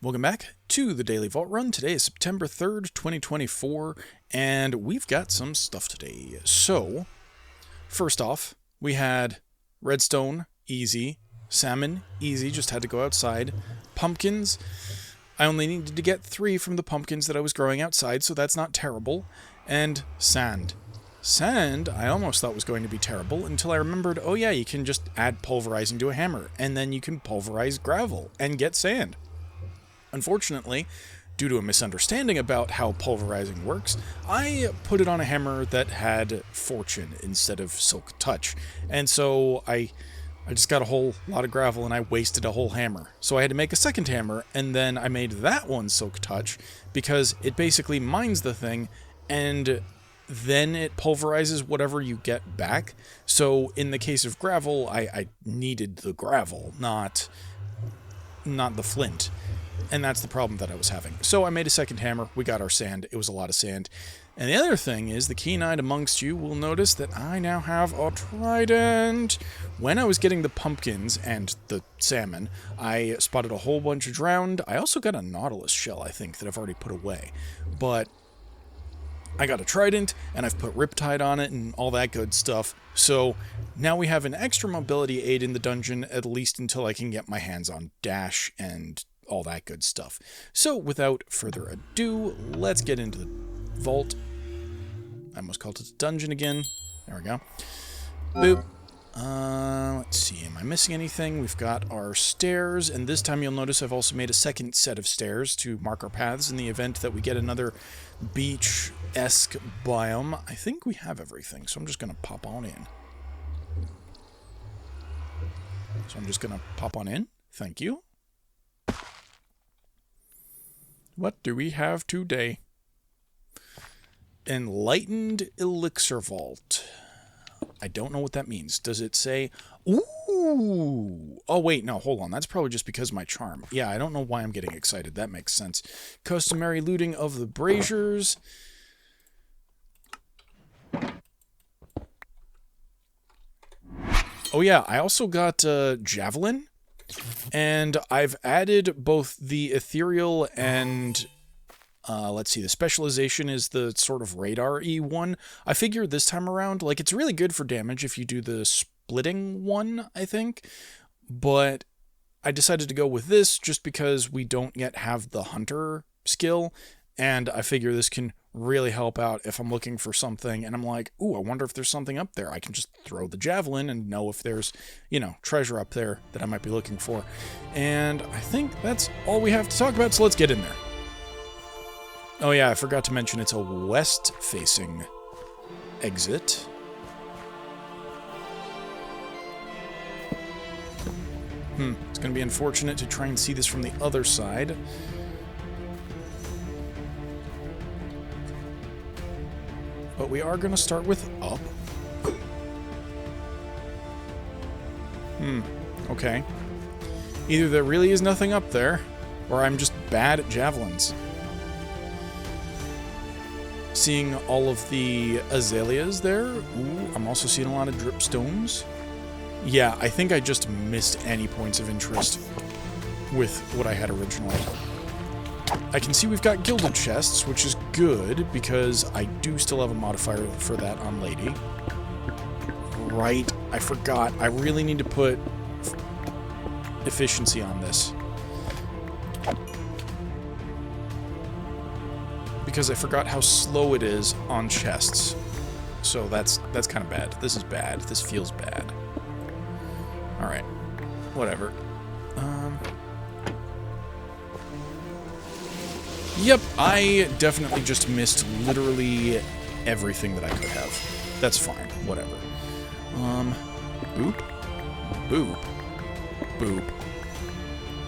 Welcome back to the Daily Vault Run. Today is September 3rd, 2024, and we've got some stuff today. So, first off, we had redstone, easy. Salmon, easy, just had to go outside. Pumpkins, I only needed to get 3 from the pumpkins that I was growing outside, so that's not terrible. And sand. Sand, I almost thought was going to be terrible until I remembered, oh yeah, you can just add pulverizing to a hammer, and then you can pulverize gravel and get sand. Unfortunately, due to a misunderstanding about how pulverizing works, I put it on a hammer that had Fortune instead of Silk Touch, and so I just got a whole lot of gravel and I wasted a whole hammer. So I had to make a second hammer, and then I made that one Silk Touch because it basically mines the thing and then it pulverizes whatever you get back. So in the case of gravel, I needed the gravel, not the flint. And that's the problem that I was having. So I made a second hammer, we got our sand, it was a lot of sand. And the other thing is, the keen-eyed amongst you will notice that I now have a trident. When I was getting the pumpkins and the salmon, I spotted a whole bunch of drowned. I also got a nautilus shell, I think, that I've already put away. But I got a trident, and I've put riptide on it and all that good stuff. So now we have an extra mobility aid in the dungeon, at least until I can get my hands on dash and all that good stuff. So without further ado, let's get into the vault. I almost called it a dungeon again. There we go. Boop. Let's see, am I missing anything? We've got our stairs, and this time you'll notice I've also made a second set of stairs to mark our paths in the event that we get another beach-esque biome. I think we have everything, so I'm just going to pop on in. Thank you. What do we have today? Enlightened Elixir Vault. I don't know what that means. Does it say... Ooh! Oh, wait, no, hold on. That's probably just because of my charm. Yeah, I don't know why I'm getting excited. That makes sense. Customary looting of the braziers. Oh, yeah, I also got Javelin. And I've added both the ethereal and, let's see, the specialization is the sort of radar-y one. I figure this time around, like, it's really good for damage if you do the splitting one, I think. But I decided to go with this just because we don't yet have the hunter skill. And I figure this can really help out if I'm looking for something and I'm like, ooh, I wonder if there's something up there. I can just throw the javelin and know if there's, treasure up there that I might be looking for. And I think that's all we have to talk about, so let's get in there. Oh yeah, I forgot to mention it's a west-facing exit. It's going to be unfortunate to try and see this from the other side. But we are going to start with up. Okay. Either there really is nothing up there, or I'm just bad at javelins. Seeing all of the azaleas there. Ooh, I'm also seeing a lot of dripstones. Yeah, I think I just missed any points of interest with what I had originally. I can see we've got gilded chests, which is good, because I do still have a modifier for that on Lady. Right, I forgot. I really need to put efficiency on this. Because I forgot how slow it is on chests. So that's kind of bad. This is bad. This feels bad. Alright. Whatever. Yep, I definitely just missed literally everything that I could have. That's fine, whatever. Boop. Boop. Boop.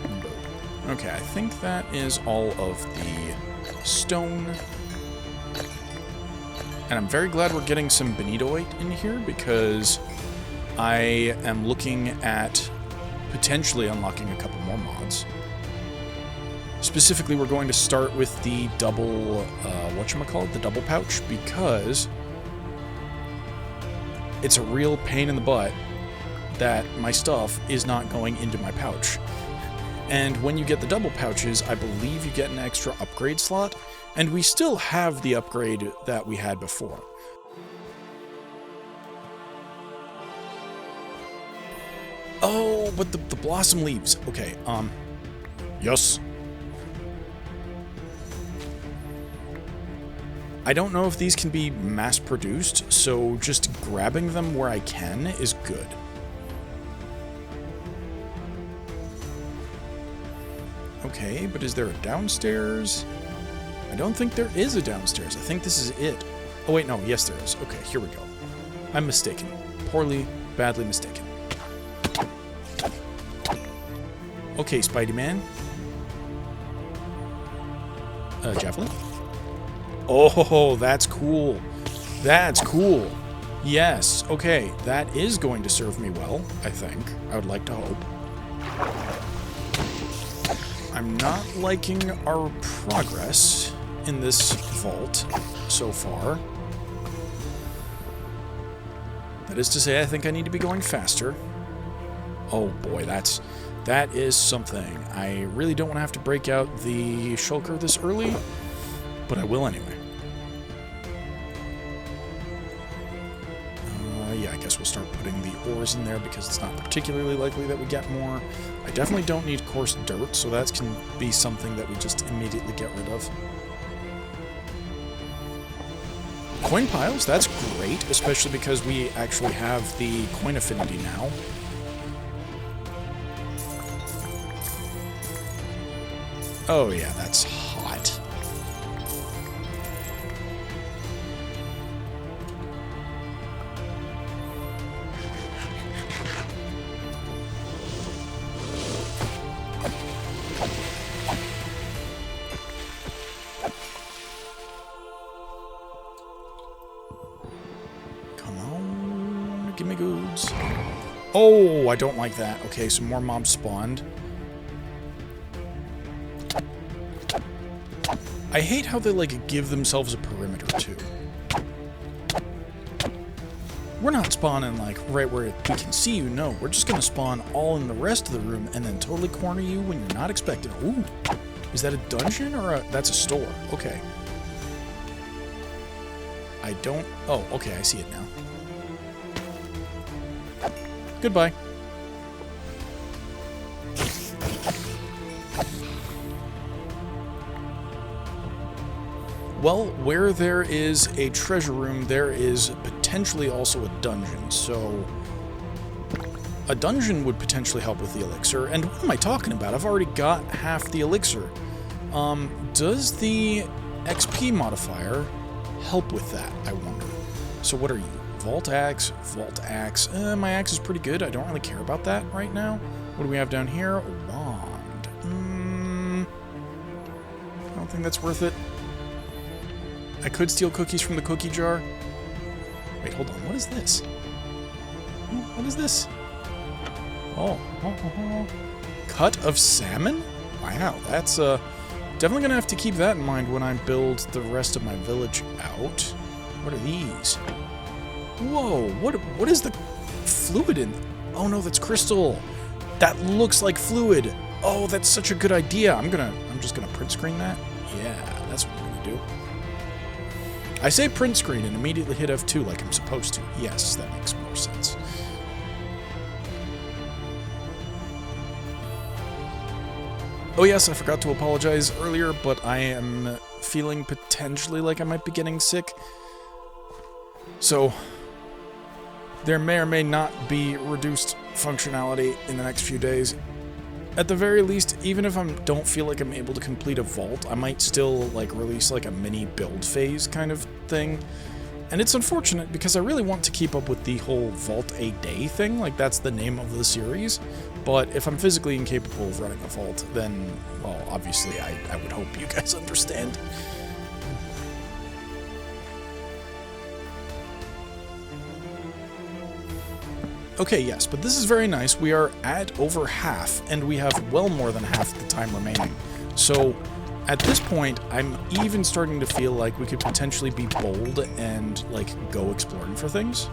Boop. Okay, I think that is all of the stone. And I'm very glad we're getting some benitoite in here, because I am looking at potentially unlocking a couple more mods. Specifically, we're going to start with the double, the double pouch, because it's a real pain in the butt that my stuff is not going into my pouch. And when you get the double pouches, I believe you get an extra upgrade slot, and we still have the upgrade that we had before. Oh, but the blossom leaves. Okay, yes. I don't know if these can be mass-produced, so just grabbing them where I can is good. Okay, but is there a downstairs? I don't think there is a downstairs. I think this is it. Oh wait, no, yes there is. Okay, here we go. I'm mistaken. Badly mistaken. Okay, Spidey-Man. Javelin? Oh, that's cool. That's cool. Yes, okay, that is going to serve me well, I think. I would like to hope. I'm not liking our progress in this vault so far. That is to say, I think I need to be going faster. Oh boy, that is something. I really don't want to have to break out the shulker this early, but I will anyway. Yeah, I guess we'll start putting the ores in there because it's not particularly likely that we get more. I definitely don't need coarse dirt, so that can be something that we just immediately get rid of. Coin piles, that's great, especially because we actually have the coin affinity now. Oh yeah, that's hot. Come on, give me goods. Oh, I don't like that. Okay, some more mobs spawned. I hate how they, like, give themselves a perimeter, too. We're not spawning, like, right where we can see you, no. We're just gonna spawn all in the rest of the room and then totally corner you when you're not expecting. Ooh, is that a dungeon or that's a store? Okay. I don't... Oh, okay, I see it now. Goodbye. Well, where there is a treasure room, there is potentially also a dungeon, so... A dungeon would potentially help with the elixir, and what am I talking about? I've already got half the elixir. Does the XP modifier help with that, I wonder? So what are you? Vault axe, vault axe. My axe is pretty good, I don't really care about that right now. What do we have down here? Wand. I don't think that's worth it. I could steal cookies from the cookie jar. Wait, hold on. What is this? What is this? Oh. Cut of salmon? Wow, that's definitely gonna have to keep that in mind when I build the rest of my village out. What are these? Whoa, what is the fluid in? Oh no, that's crystal. That looks like fluid. Oh, that's such a good idea. I'm just gonna print screen that. Yeah, that's what I'm gonna do. I say print screen and immediately hit F2 like I'm supposed to. Yes, that makes more sense. Oh yes, I forgot to apologize earlier, but I am feeling potentially like I might be getting sick. So, there may or may not be reduced functionality in the next few days. At the very least, even if I don't feel like I'm able to complete a vault, I might still, like, release, like, a mini build phase kind of thing. And it's unfortunate because I really want to keep up with the whole Vault a Day thing, like, that's the name of the series. But if I'm physically incapable of running a vault, then, well, obviously I would hope you guys understand. Okay, yes, but this is very nice. We are at over half, and we have well more than half the time remaining. So, at this point, I'm even starting to feel like we could potentially be bold and, like, go exploring for things.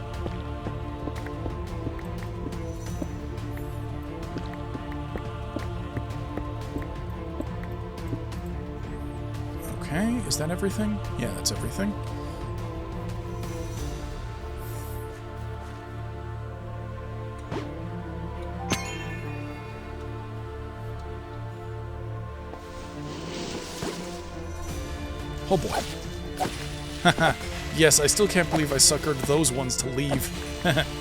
Okay, is that everything? Yeah, that's everything. Oh boy. Haha. Yes, I still can't believe I suckered those ones to leave.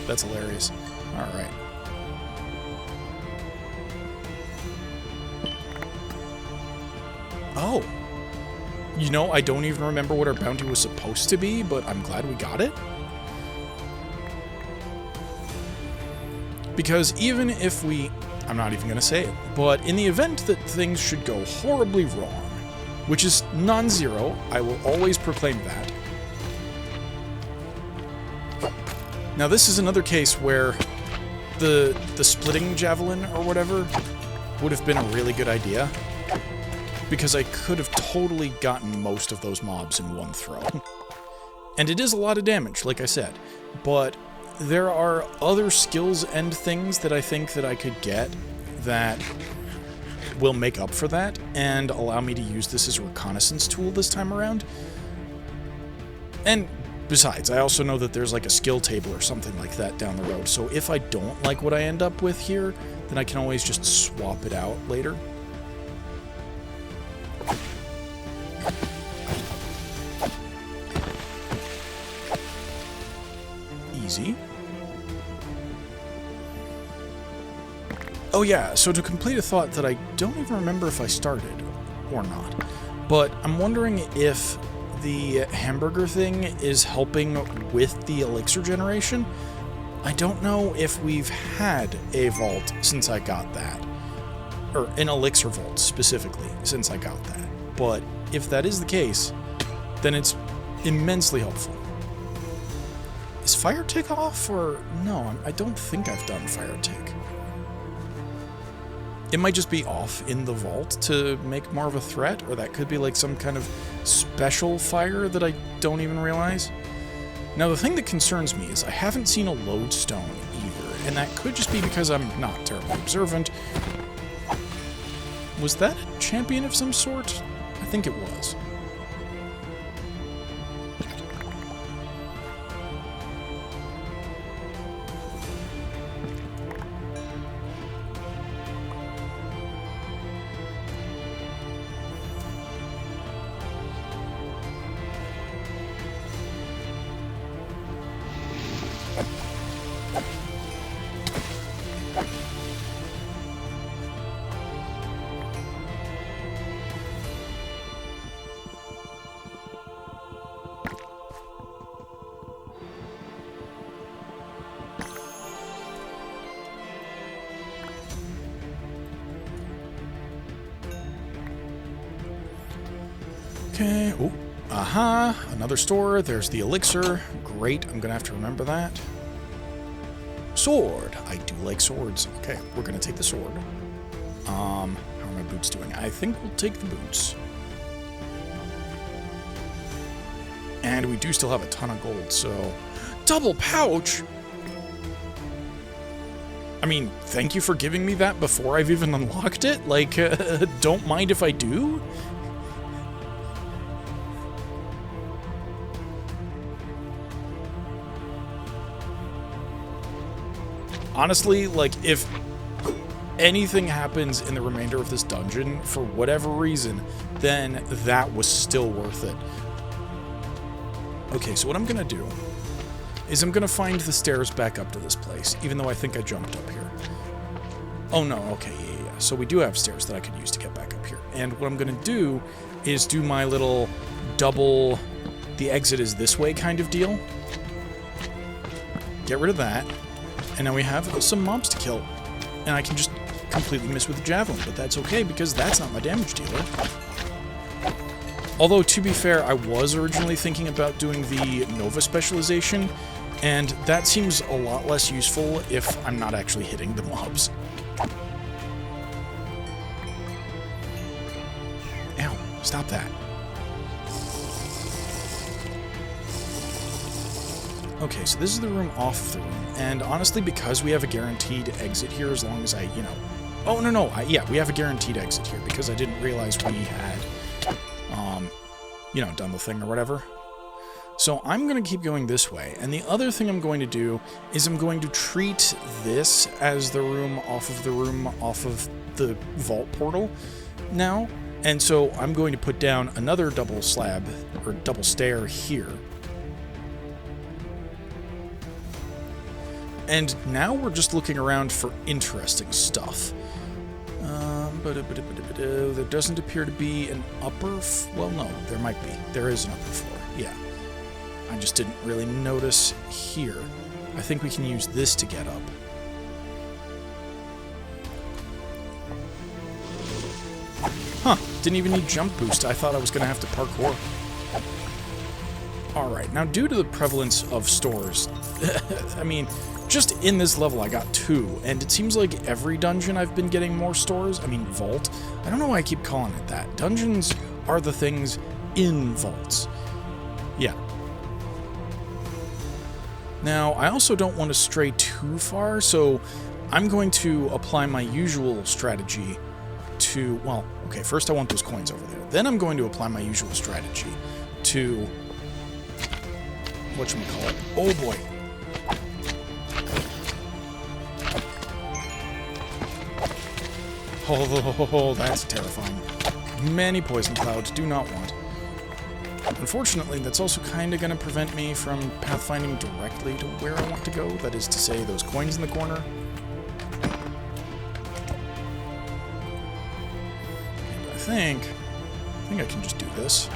That's hilarious. Alright. Oh. You know, I don't even remember what our bounty was supposed to be, but I'm glad we got it. Because even if we... I'm not even going to say it, but in the event that things should go horribly wrong, which is non-zero, I will always proclaim that. Now this is another case where the splitting javelin or whatever would have been a really good idea, because I could have totally gotten most of those mobs in one throw. And it is a lot of damage, like I said, but there are other skills and things that I think that I could get that will make up for that and allow me to use this as a reconnaissance tool this time around. And besides, I also know that there's like a skill table or something like that down the road, so if I don't like what I end up with here, then I can always just swap it out later. Easy. Oh yeah, so to complete a thought that I don't even remember if I started or not, but I'm wondering if the hamburger thing is helping with the elixir generation. I don't know if we've had a vault since I got that, or an elixir vault specifically since I got that, but if that is the case, then it's immensely helpful. Is fire tick off, or no, I don't think I've done fire tick. It might just be off in the vault to make more of a threat, or that could be like some kind of special fire that I don't even realize. Now, the thing that concerns me is I haven't seen a lodestone either, and that could just be because I'm not terribly observant. Was that a champion of some sort? I think it was. Okay, oh, aha, another store, there's the elixir, great, I'm gonna have to remember that. Sword, I do like swords. Okay, we're gonna take the sword. How are my boots doing? I think we'll take the boots. And we do still have a ton of gold, so... Double pouch?! I mean, thank you for giving me that before I've even unlocked it? Like, don't mind if I do? Honestly, like, if anything happens in the remainder of this dungeon, for whatever reason, then that was still worth it. Okay, so what I'm gonna do is I'm gonna find the stairs back up to this place, even though I think I jumped up here. Oh no, okay, yeah. So we do have stairs that I could use to get back up here. And what I'm gonna do is do my little double, the exit is this way kind of deal. Get rid of that. And now we have some mobs to kill. And I can just completely miss with the javelin, but that's okay because that's not my damage dealer. Although, to be fair, I was originally thinking about doing the Nova specialization, and that seems a lot less useful if I'm not actually hitting the mobs. Ow, stop that. Okay, so this is the room off of the room, and honestly, because we have a guaranteed exit here, as long as I, you know... Oh, no, yeah, we have a guaranteed exit here, because I didn't realize we had, you know, done the thing or whatever. So I'm going to keep going this way. And the other thing I'm going to do is I'm going to treat this as the room off of the vault portal now. And so I'm going to put down another double slab or double stair here. And now we're just looking around for interesting stuff. There doesn't appear to be an upper... well, no, there might be. There is an upper floor, yeah. I just didn't really notice here. I think we can use this to get up. Huh, didn't even need jump boost. I thought I was going to have to parkour. Alright, now due to the prevalence of stores, I mean, just in this level I got 2, and it seems like every dungeon I've been getting more stores. I mean, vault. I don't know why I keep calling it that. Dungeons are the things in vaults. Yeah. Now, I also don't want to stray too far, so I'm going to apply my usual strategy to... well, okay, first I want those coins over there. Then I'm going to apply my usual strategy to... whatchamacallit? Oh boy. Oh, that's terrifying. Many poison clouds. Do not want. Unfortunately, that's also kind of going to prevent me from pathfinding directly to where I want to go. That is to say, those coins in the corner. And I think I can just do this.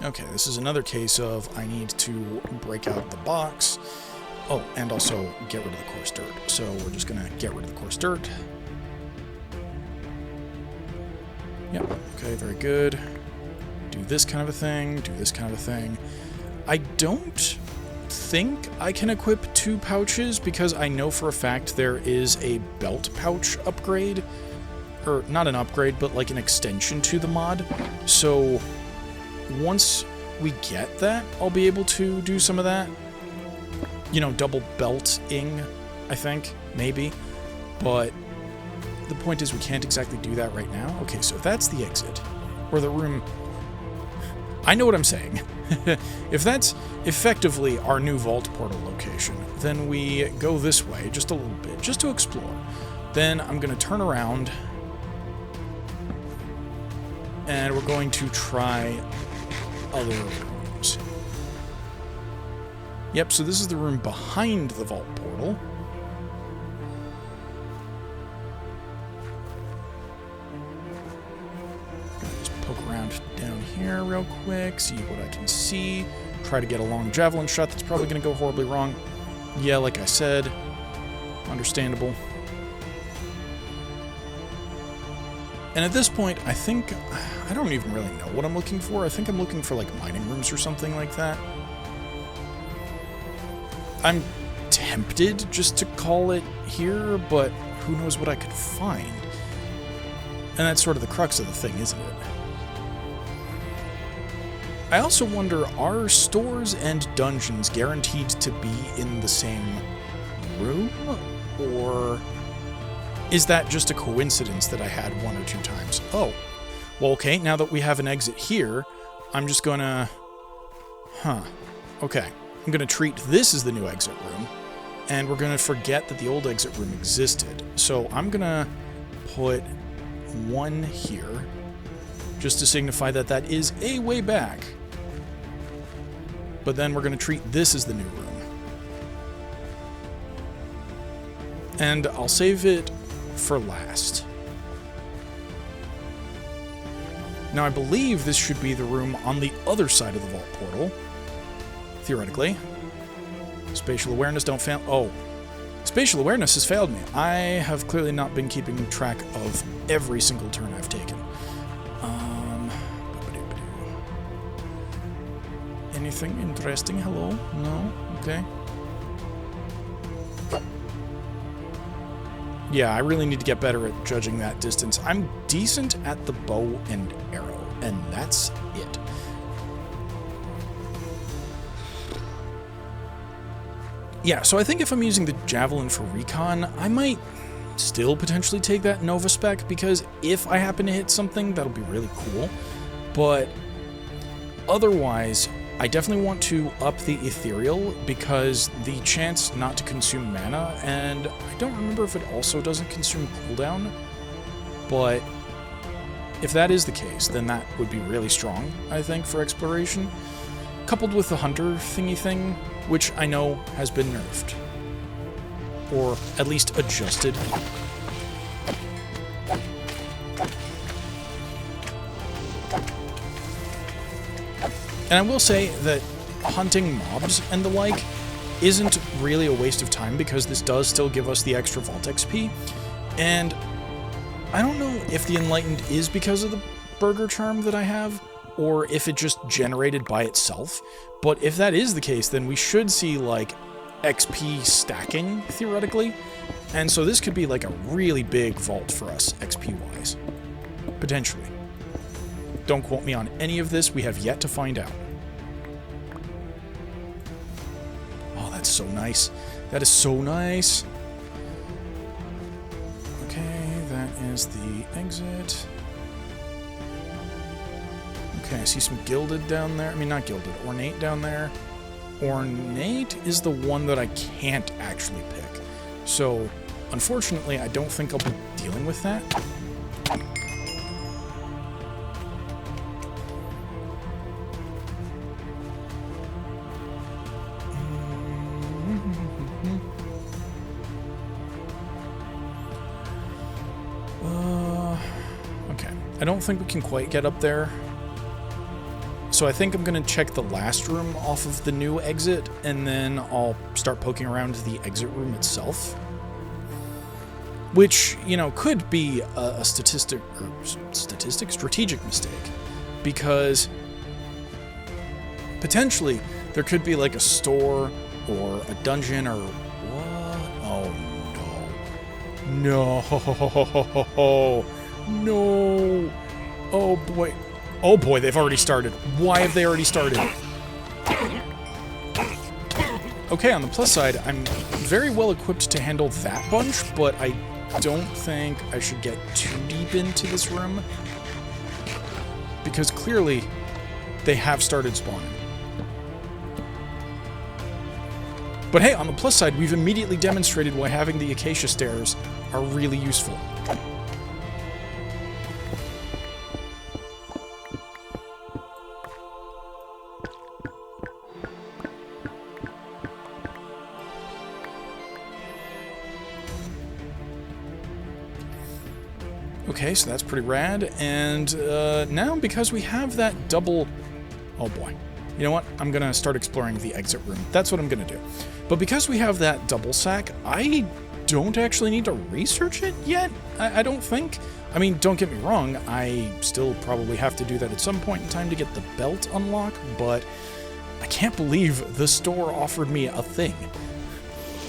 Okay, this is another case of I need to break out the box. Oh, and also get rid of the coarse dirt. So we're just going to get rid of the coarse dirt. Yep, okay, very good. Do this kind of a thing, do this kind of a thing. I don't think I can equip 2 pouches because I know for a fact there is a belt pouch upgrade. Or not an upgrade, but like an extension to the mod. So... once we get that, I'll be able to do some of that. You know, double belting, I think, maybe. But the point is we can't exactly do that right now. Okay, so if that's the exit, or the room... I know what I'm saying. If that's effectively our new vault portal location, then we go this way just a little bit, just to explore. Then I'm going to turn around, and we're going to try... other rooms. Yep, so this is the room behind the vault portal. Just poke around down here real quick, see what I can see. Try to get a long javelin shot that's probably going to go horribly wrong. Yeah, like I said, understandable. And at this point, I think... I don't even really know what I'm looking for. I think I'm looking for, like, mining rooms or something like that. I'm tempted just to call it here, but who knows what I could find. And that's sort of the crux of the thing, isn't it? I also wonder, are stores and dungeons guaranteed to be in the same room? Or... is that just a coincidence that I had 1 or 2 times? Oh. Well, okay, now that we have an exit here, I'm just gonna... Okay. I'm gonna treat this as the new exit room, and we're gonna forget that the old exit room existed. So I'm gonna put 1 here, just to signify that that is a way back. But then we're gonna treat this as the new room. And I'll save it for last. Now, I believe this should be the room on the other side of the vault portal. Theoretically. Spatial awareness don't fail. Oh. Spatial awareness has failed me. I have clearly not been keeping track of every single turn I've taken. Anything interesting? Hello? No? Okay. Yeah, I really need to get better at judging that distance. I'm decent at the bow and arrow. and that's it. Yeah, so I think if I'm using the Javelin for recon, I might still potentially take that Nova spec, because if I happen to hit something, that'll be really cool. But otherwise, I definitely want to up the Ethereal, because the chance not to consume mana, and I don't remember if it also doesn't consume cooldown, but if that is the case, then that would be really strong, I think, for exploration, coupled with the Hunter thingy thing, which I know has been nerfed, or at least adjusted. And I will say that hunting mobs and the like isn't really a waste of time, because this does still give us the extra Vault XP, and I don't know if the Enlightened is because of the Burger Charm that I have, or if it just generated by itself, but if that is the case, then we should see, like, XP stacking, theoretically, and so this could be, like, a really big vault for us, XP-wise. Potentially. Don't quote me on any of this, we have yet to find out. Oh, that's so nice. That is so nice. Okay, that is the exit. Okay, I see some Gilded down there. I mean, not Gilded, Ornate down there. Ornate is the one that I can't actually pick. So, unfortunately, I don't think I'll be dealing with that. Okay. I don't think we can quite get up there. So I think I'm going to check the last room off of the new exit, and then I'll start poking around the exit room itself. Which, you know, could be a strategic mistake. Because potentially there could be like a store or a dungeon or what? Oh no. No. No. Oh boy. Oh boy, they've already started. Why have they already started? Okay, on the plus side, I'm very well equipped to handle that bunch, but I don't think I should get too deep into this room, because clearly they have started spawning. But hey, on the plus side, we've immediately demonstrated why having the Acacia Stairs are really useful. Okay, so that's pretty rad, and now because we have that double... Oh boy. You know what? I'm gonna start exploring the exit room. That's what I'm gonna do. But because we have that double sack, I don't actually need to research it yet, I don't think. I mean, don't get me wrong, I still probably have to do that at some point in time to get the belt unlocked, but I can't believe the store offered me a thing.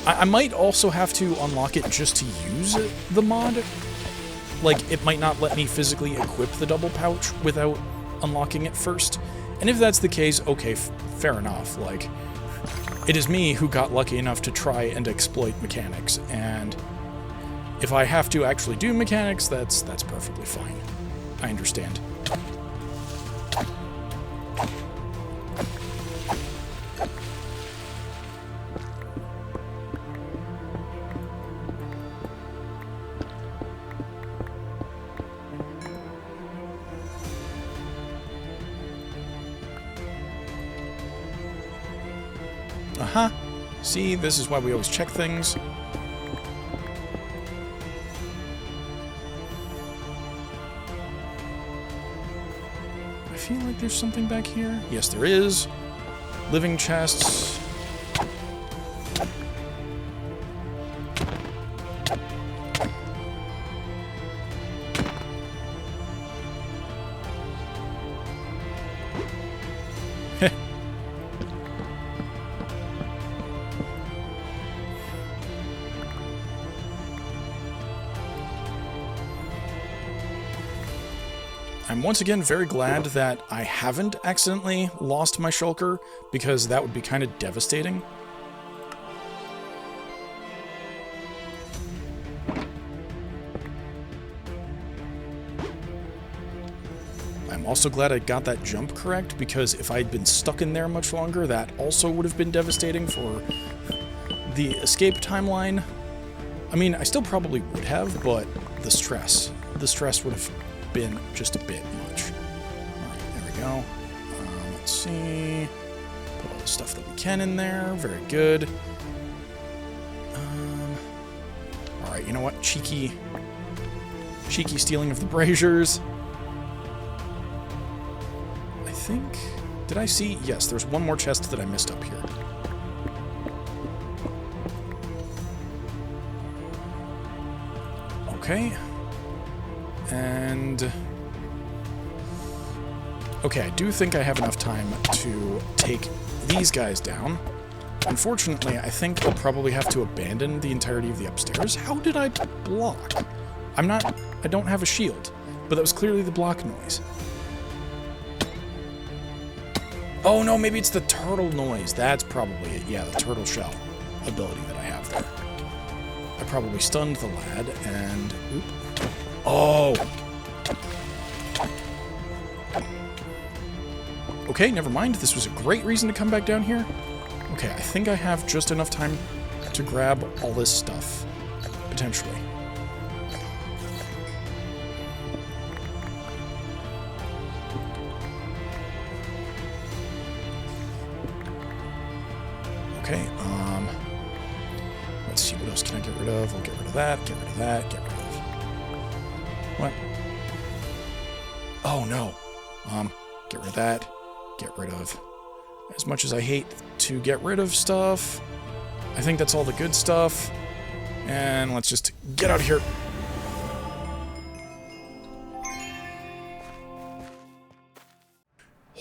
I might also have to unlock it just to use the mod. Like, it might not let me physically equip the double pouch without unlocking it first. And if that's the case, okay, fair enough. Like, it is me who got lucky enough to try and exploit mechanics, and if I have to actually do mechanics, that's perfectly fine. I understand. Uh-huh. See, this is why we always check things. I feel like there's something back here. Yes, there is. Living chests. I'm once again very glad that I haven't accidentally lost my shulker, because that would be kind of devastating. I'm also glad I got that jump correct, because if I'd been stuck in there much longer, that also would have been devastating for the escape timeline. I mean, I still probably would have, but the stress would have been just a bit much. Alright, there we go. Let's see. Put all the stuff that we can in there. Very good. Alright, you know what? Cheeky stealing of the braziers. I think... Did I see? Yes, there's one more chest that I missed up here. Okay. And... Okay, I do think I have enough time to take these guys down. Unfortunately, I think I'll probably have to abandon the entirety of the upstairs. How did I block? I don't have a shield, but that was clearly the block noise. Oh no, maybe it's the turtle noise. That's probably it. Yeah, the turtle shell ability that I have there. I probably stunned the lad, and... Oop. Oh! Okay, never mind. This was a great reason to come back down here. Okay, I think I have just enough time to grab all this stuff. Potentially. Okay, let's see, what else can I get rid of? I'll get rid of that, get rid of that, get rid of... What? Oh, no. Get rid of that, get rid of... As much as I hate to get rid of stuff, I think that's all the good stuff. And let's just get out of here.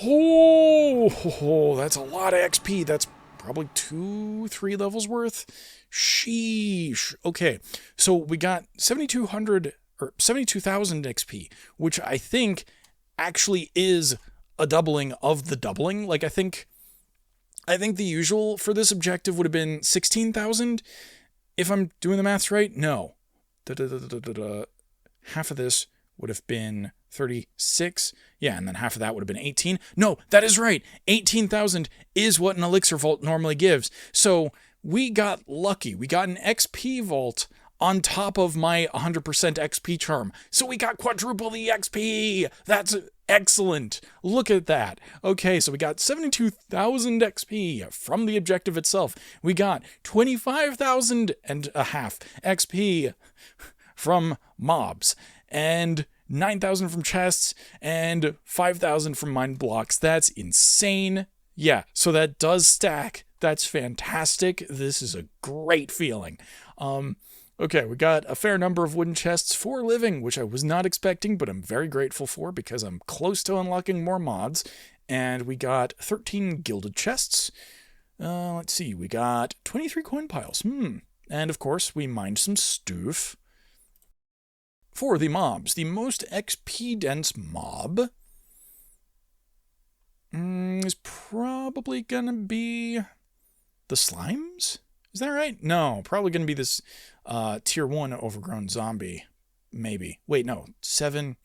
Oh, that's a lot of XP. That's probably 2-3 levels worth. Sheesh. Okay, so we got 7,200 or 72,000 XP, which I think actually is a doubling of the doubling. Like, I think the usual for this objective would have been 16,000, if I'm doing the maths right. No. Half of this would have been 36. Yeah, and then half of that would have been 18. No, that is right. 18,000 is what an elixir vault normally gives. So we got lucky. We got an XP vault on top of my 100% XP charm. So we got quadruple the XP. That's excellent. Look at that. Okay, so we got 72,000 XP from the objective itself. We got 25,000 and a half XP from mobs, and 9,000 from chests, and 5,000 from mine blocks. That's insane. Yeah, so that does stack. That's fantastic. This is a great feeling. Okay, we got a fair number of wooden chests for living, which I was not expecting, but I'm very grateful for because I'm close to unlocking more mods. And we got 13 gilded chests. Let's see, we got 23 coin piles. And of course, we mined some stuff. For the mobs, the most XP-dense mob is probably gonna be the slimes? Is that right? No, probably gonna be this tier 1 overgrown zombie. Maybe. Wait, no. 7.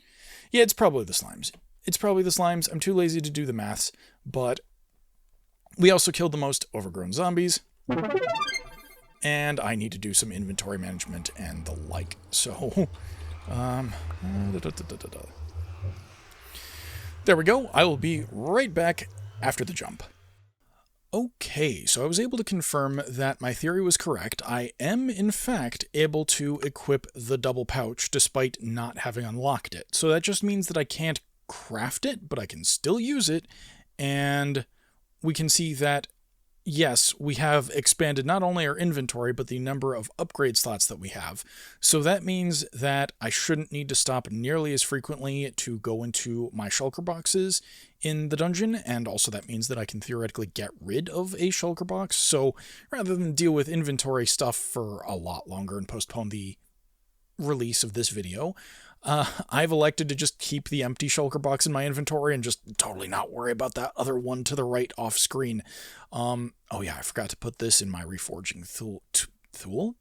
Yeah, it's probably the slimes. It's probably the slimes. I'm too lazy to do the maths, but we also killed the most overgrown zombies. And I need to do some inventory management and the like. So, there we go. I will be right back after the jump. Okay, so I was able to confirm that my theory was correct. I am, in fact, able to equip the double pouch despite not having unlocked it. So that just means that I can't craft it, but I can still use it. And we can see that, yes, we have expanded not only our inventory, but the number of upgrade slots that we have. So that means that I shouldn't need to stop nearly as frequently to go into my shulker boxes in the dungeon, and also that means that I can theoretically get rid of a shulker box. So rather than deal with inventory stuff for a lot longer and postpone the release of this video, I've elected to just keep the empty shulker box in my inventory and just totally not worry about that other one to the right off screen. Oh yeah, I forgot to put this in my reforging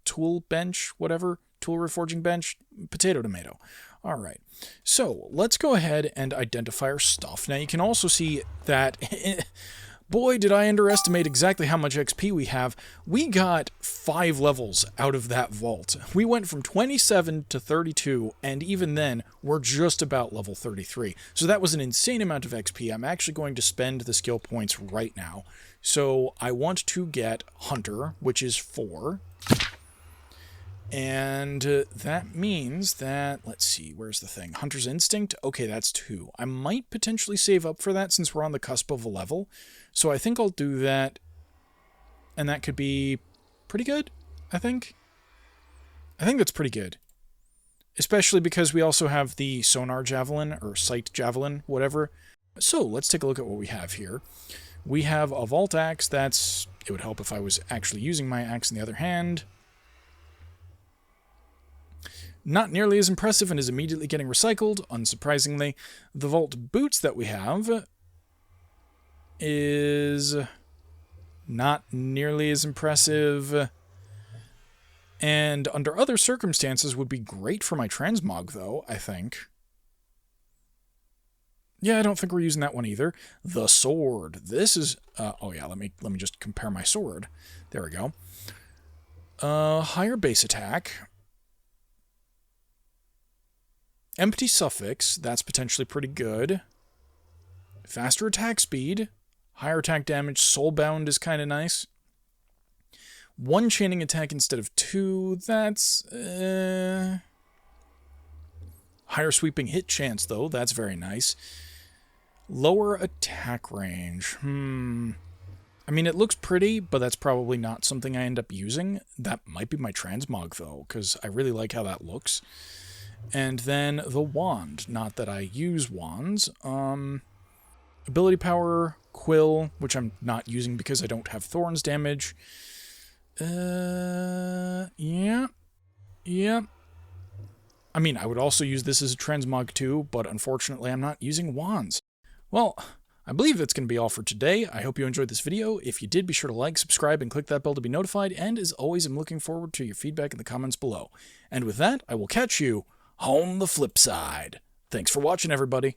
tool bench, whatever, tool reforging bench, potato tomato. All right, so let's go ahead and identify our stuff. Now you can also see that, boy, did I underestimate exactly how much XP we have. We got 5 levels out of that vault. We went from 27 to 32, and even then, we're just about level 33. So that was an insane amount of XP. I'm actually going to spend the skill points right now. So I want to get Hunter, which is 4. And that means that, let's see, where's the thing? Hunter's Instinct? Okay, that's 2. I might potentially save up for that since we're on the cusp of a level. So I think I'll do that, and that could be pretty good, I think. I think that's pretty good. Especially because we also have the Sonar Javelin, or Sight Javelin, whatever. So let's take a look at what we have here. We have a Vault Axe. It would help if I was actually using my axe in the other hand. Not nearly as impressive and is immediately getting recycled, unsurprisingly. The Vault Boots that we have is not nearly as impressive, and under other circumstances would be great for my transmog, though, I think. Yeah, I don't think we're using that one either. The sword. This is... oh yeah, let me just compare my sword. There we go. Higher base attack. Empty suffix, that's potentially pretty good. Faster attack speed. Higher attack damage. Soulbound is kind of nice. 1 chaining attack instead of 2. That's... Higher sweeping hit chance, though. That's very nice. Lower attack range. I mean, it looks pretty, but that's probably not something I end up using. That might be my transmog, though, because I really like how that looks. And then the wand. Not that I use wands. Ability power, quill, which I'm not using because I don't have thorns damage. Yeah. I mean, I would also use this as a transmog too, but unfortunately I'm not using wands. Well, I believe that's going to be all for today. I hope you enjoyed this video. If you did, be sure to like, subscribe, and click that bell to be notified. And as always, I'm looking forward to your feedback in the comments below. And with that, I will catch you on the flip side. Thanks for watching, everybody.